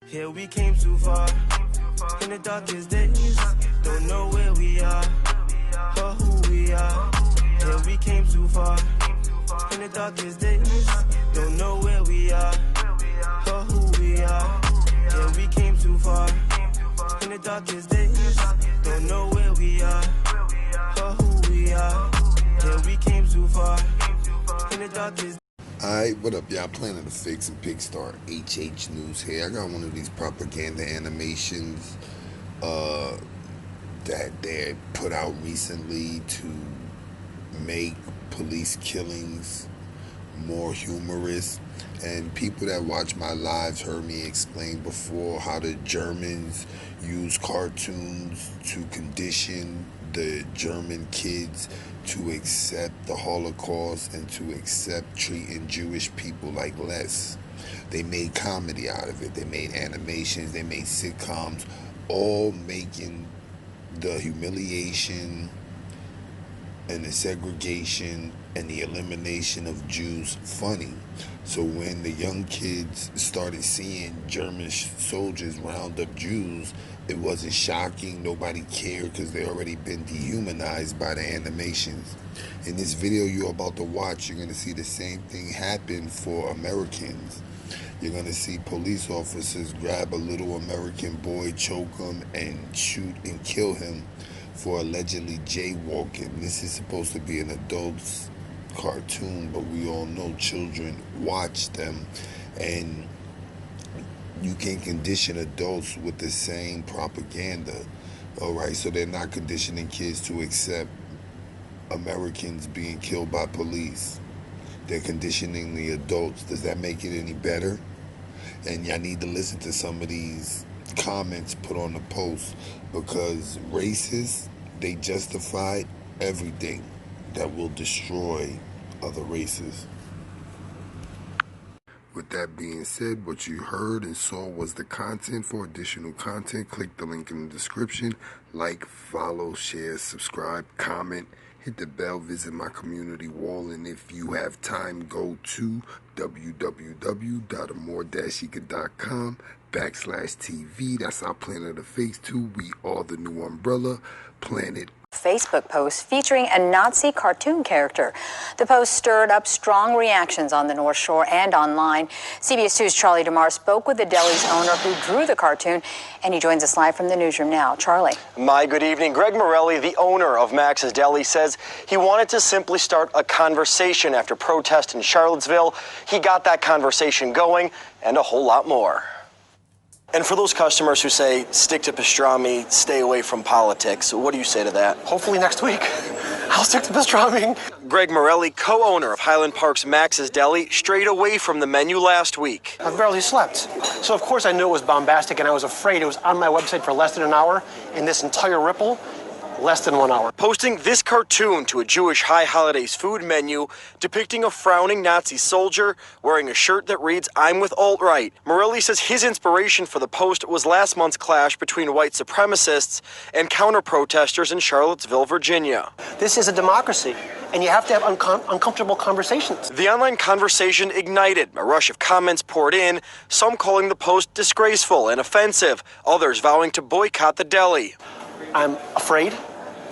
Here we came too far, in the darkest days, don't know where we are, or who we are. Here we came too far, in the darkest days, don't know where we are, or who we are. Here we came too far, in the darkest days, don't know where we are, or who we are. Here we came too far, in the darkest. Alright, what up, y'all? Planet of the Fakes and Pigstar HH News here. I got one of these propaganda animations that they put out recently to make police killings more humorous. And people that watch my lives heard me explain before how the Germans use cartoons to condition the German kids to accept the Holocaust and to accept treating Jewish people like less. They made comedy out of it. They made animations. They made sitcoms, all making the humiliation and the segregation and the elimination of Jews funny. So when the young kids started seeing German soldiers round up Jews, it wasn't shocking. Nobody cared because they already been dehumanized by the animations. In this video you're about to watch, you're going to see the same thing happen for Americans. You're going to see police officers grab a little American boy, choke him, and shoot and kill him for allegedly jaywalking. This is supposed to be an adult's cartoon, but we all know children watch them, and you can condition adults with the same propaganda. All right, so they're not conditioning kids to accept Americans being killed by police. They're conditioning the adults. Does that make it any better? And y'all need to listen to some of these comments put on the post, because racists, they justify everything that will destroy other races. With that being said, what you heard and saw was the content. For additional content, click the link in the description. Like, follow, share, subscribe, comment, hit the bell, visit my community wall, and if you have time, go to www.amore-eka.com/TV. That's our Planet of the Fakes too. We are the new umbrella, Planet. Facebook post featuring a Nazi cartoon character. The post stirred up strong reactions on the North Shore and online. CBS 2's Charlie DeMar spoke with the deli's owner who drew the cartoon, and he joins us live from the newsroom now. Charlie. My good evening. Greg Morelli, the owner of Max's Deli, says he wanted to simply start a conversation after protest in Charlottesville. He got that conversation going and a whole lot more. And for those customers who say, stick to pastrami, stay away from politics, what do you say to that? Hopefully next week, I'll stick to pastrami. Greg Morelli, co-owner of Highland Park's Max's Deli, strayed away from the menu last week. I barely slept. So of course I knew it was bombastic, and I was afraid. It was on my website for less than an hour, and this entire ripple, less than 1 hour. Posting this cartoon to a Jewish high holidays food menu depicting a frowning Nazi soldier wearing a shirt that reads, "I'm with alt-right." Morelli says his inspiration for the post was last month's clash between white supremacists and counter-protesters in Charlottesville, Virginia. This is a democracy, and you have to have uncomfortable conversations. The online conversation ignited. A rush of comments poured in, some calling the post disgraceful and offensive, others vowing to boycott the deli. I'm afraid,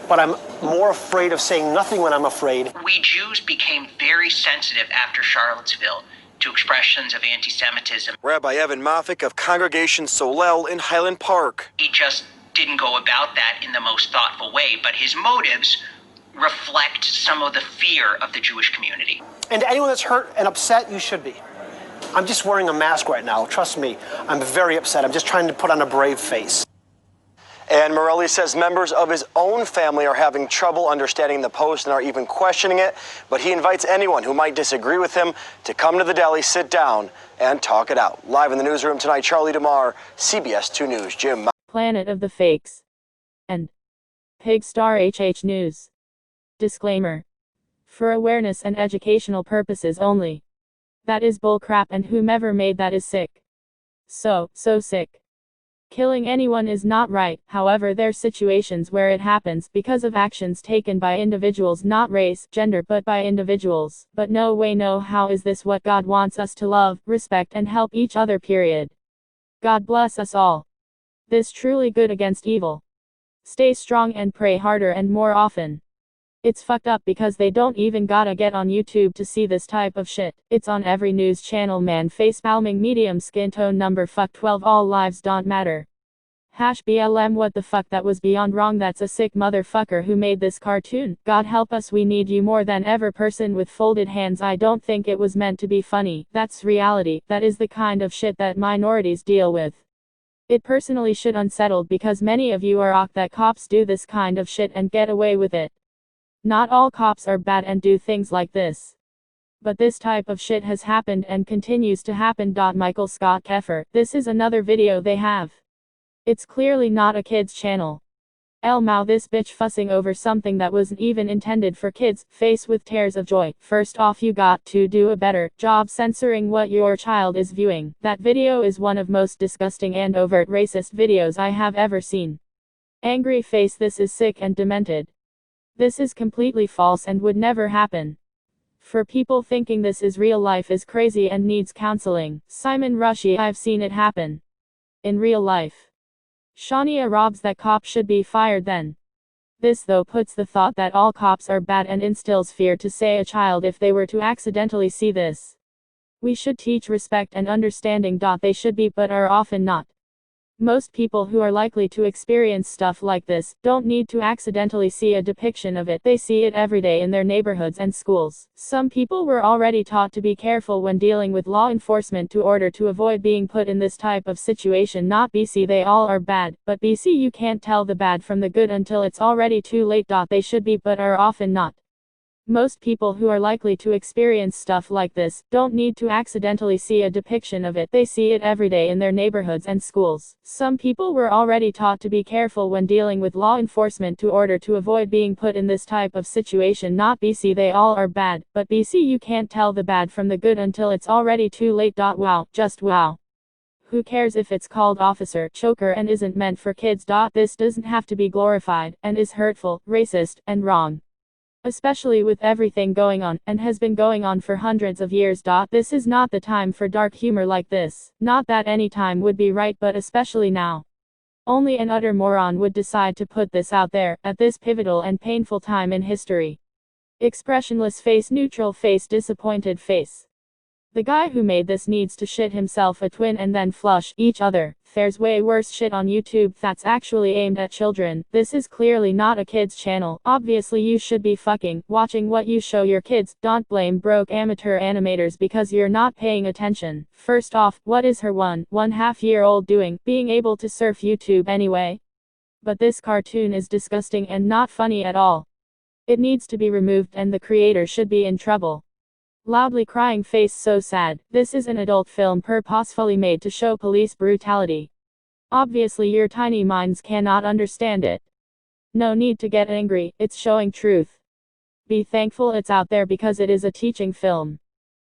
but I'm more afraid of saying nothing when I'm afraid. We Jews became very sensitive after Charlottesville to expressions of anti-Semitism. Rabbi Evan Moffick of Congregation Solel in Highland Park. He just didn't go about that in the most thoughtful way, but his motives reflect some of the fear of the Jewish community. And to anyone that's hurt and upset, you should be. I'm just wearing a mask right now. Trust me, I'm very upset. I'm just trying to put on a brave face. And Morelli says members of his own family are having trouble understanding the post and are even questioning it, but he invites anyone who might disagree with him to come to the deli, sit down, and talk it out. Live in the newsroom tonight, Charlie DeMar, CBS 2 News. Jim. Planet of the Fakes and Pigstar HH News. Disclaimer. For awareness and educational purposes only. That is bullcrap, and whomever made that is sick. So sick. Killing anyone is not right. However, there's situations where it happens because of actions taken by individuals, not race, gender, but by individuals. But no way, no how is this what God wants us to love, respect, and help each other, period. God bless us all. This truly good against evil. Stay strong and pray harder and more often. It's fucked up because they don't even gotta get on YouTube to see this type of shit. It's on every news channel, man. Face palming, medium skin tone, number fuck 12, all lives don't matter. #BLM, what the fuck, that was beyond wrong. That's a sick motherfucker who made this cartoon. God help us, we need you more than ever. Person with folded hands, I don't think it was meant to be funny. That's reality. That is the kind of shit that minorities deal with. It personally should unsettled because many of you are awk that cops do this kind of shit and get away with it. Not all cops are bad and do things like this. But this type of shit has happened and continues to happen. Michael Scott Keffer. This is another video they have. It's clearly not a kids channel. Mao, this bitch fussing over something that wasn't even intended for kids, face with tears of joy. First off, you got to do a better job censoring what your child is viewing. That video is one of most disgusting and overt racist videos I have ever seen. Angry face, this is sick and demented. This is completely false and would never happen. For people thinking this is real life is crazy and needs counseling. Simon Rushy, I've seen it happen. In real life. Shania Robs, that cop should be fired then. This though puts the thought that all cops are bad and instills fear to say a child if they were to accidentally see this. We should teach respect and understanding. They should be but are often not. Most people who are likely to experience stuff like this don't need to accidentally see a depiction of it. They see it every day in their neighborhoods and schools. Some people were already taught to be careful when dealing with law enforcement to order to avoid being put in this type of situation. Not BC, they all are bad, but BC, you can't tell the bad from the good until it's already too late. They should be but are often not. Most people who are likely to experience stuff like this don't need to accidentally see a depiction of it. They see it every day in their neighborhoods and schools. Some people were already taught to be careful when dealing with law enforcement to order to avoid being put in this type of situation. Not BC, they all are bad, but BC, you can't tell the bad from the good until it's already too late. Wow, just wow. Who cares if it's called Officer Choker and isn't meant for kids? This doesn't have to be glorified, and is hurtful, racist, and wrong. Especially with everything going on, and has been going on for hundreds of years. This is not the time for dark humor like this. Not that any time would be right, but especially now. Only an utter moron would decide to put this out there, at this pivotal and painful time in history. Expressionless face, neutral face, disappointed face. The guy who made this needs to shit himself a twin and then flush each other. There's way worse shit on YouTube that's actually aimed at children. This is clearly not a kids channel. Obviously you should be fucking watching what you show your kids. Don't blame broke amateur animators because you're not paying attention. First off, what is her 1.5-year-old doing, being able to surf YouTube anyway? But this cartoon is disgusting and not funny at all. It needs to be removed and the creator should be in trouble. Loudly crying face, so sad. This is an adult film purposefully made to show police brutality. Obviously your tiny minds cannot understand it. No need to get angry, it's showing truth. Be thankful it's out there because it is a teaching film.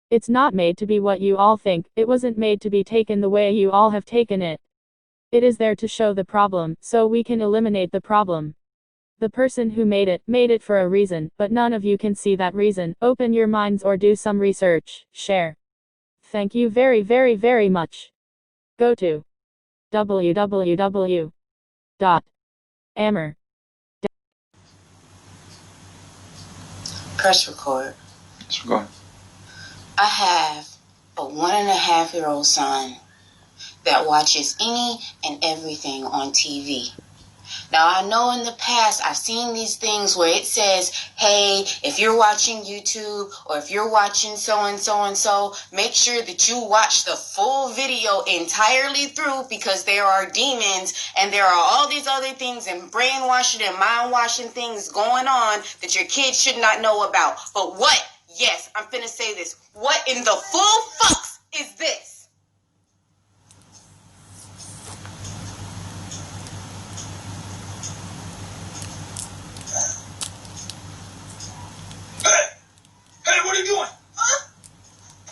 It's not made to be what you all think, it wasn't made to be taken the way you all have taken it. It is there to show the problem, so we can eliminate the problem. The person who made it for a reason, but none of you can see that reason. Open your minds or do some research. Share. Thank you very, very, very much. Go to www.ammer. Press record. Let's go. I have a 1.5-year-old son that watches any and everything on TV. Now, I know in the past I've seen these things where it says, hey, if you're watching YouTube or if you're watching so-and-so, make sure that you watch the full video entirely through because there are demons and there are all these other things and brainwashing and mind-washing things going on that your kids should not know about. But what? Yes, I'm finna say this. What in the full fucks is this? Hey, what are you doing? Huh?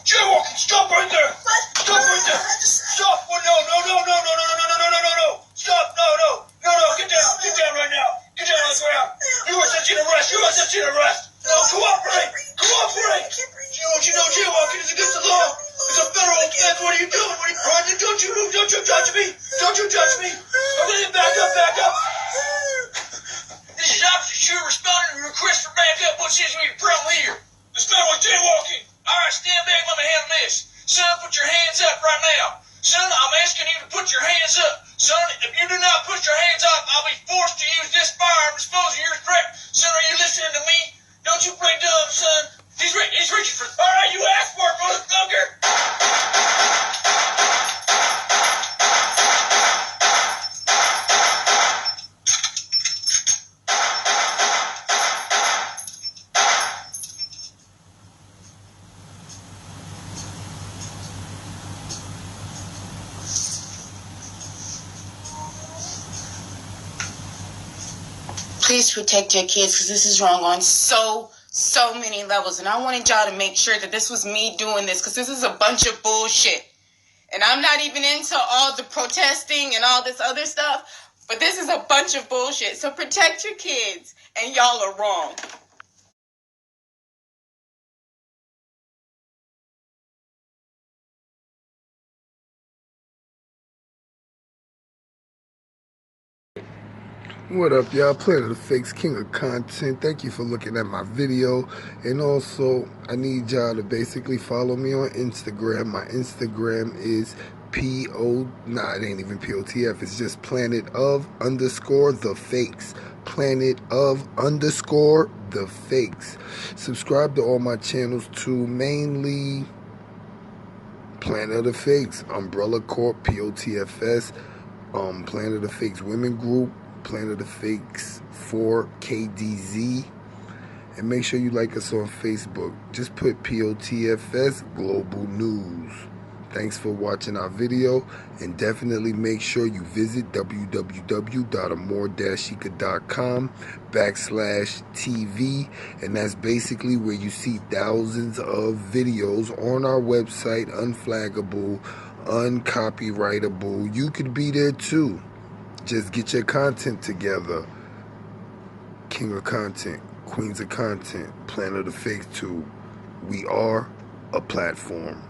Jaywalking, stop right there. What? Stop right there. Stop. Oh, no. Stop, no, get down right now. Get down on the ground. You are such an arrest. No, cooperate. You know jaywalking is against the law. It's a federal offense. What are you doing? Don't you move, don't you touch me. what says we the problem here? Let's not what jaywalking. All right, stand back. Let me handle this. Son, put your hands up right now. Son, I'm asking you to put your hands up. Son, if you do not put your hands up, I'll be forced to use this firearm to dispose of your threat. Son, are you listening to me? Don't you play dumb, son. He's reaching for. All right, you asked for it, motherfucker. Please protect your kids because this is wrong on so many levels. And I wanted y'all to make sure that this was me doing this because this is a bunch of bullshit. And I'm not even into all the protesting and all this other stuff, but this is a bunch of bullshit. So protect your kids, and y'all are wrong. What up, y'all? Planet of the Fakes, King of Content. Thank you for looking at my video. And also, I need y'all to basically follow me on Instagram. My Instagram is it ain't even POTF. It's just Planet of _ the Fakes. Planet of _ the Fakes. Subscribe to all my channels too. Mainly Planet of the Fakes, Umbrella Corp, POTFS, Planet of the Fakes Women Group, Planet of the Fakes 4KDZ, and make sure you like us on Facebook. Just put POTFS Global News. Thanks for watching our video, and definitely make sure you visit www.amordashika.com/TV, and that's basically where you see thousands of videos on our website, unflaggable, uncopyrightable. You could be there too. Just get your content together. King of Content, Queens of Content, Planet of the Fakes too. We are a platform.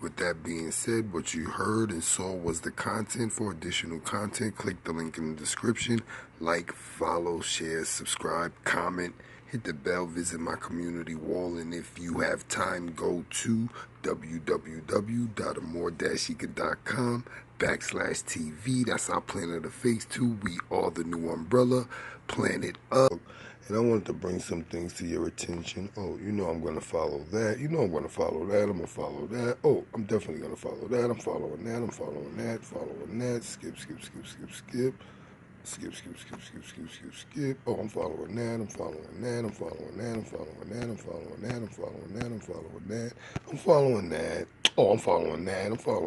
With that being said, what you heard and saw was the content. For additional content, click the link in the description. Like, follow, share, subscribe, comment, hit the bell, visit my community wall, and if you have time, go to www.amordashika.com/TV. That's our Planet of the Fakes too. We are the new umbrella, Planet of. And I wanted to bring some things to your attention. Oh, you know I'm going to follow that. You know I'm going to follow that. I'm going to follow that. Oh, I'm definitely going to follow that. I'm following that. I'm following that. Following that. Skip, skip, skip, skip, skip. Skip, skip, skip, skip, skip, skip, skip. Oh, I'm following that. I'm following that. I'm following that. I'm following that. I'm following that. I'm following that. I'm following that. I'm following that. Oh, I'm following that. I'm following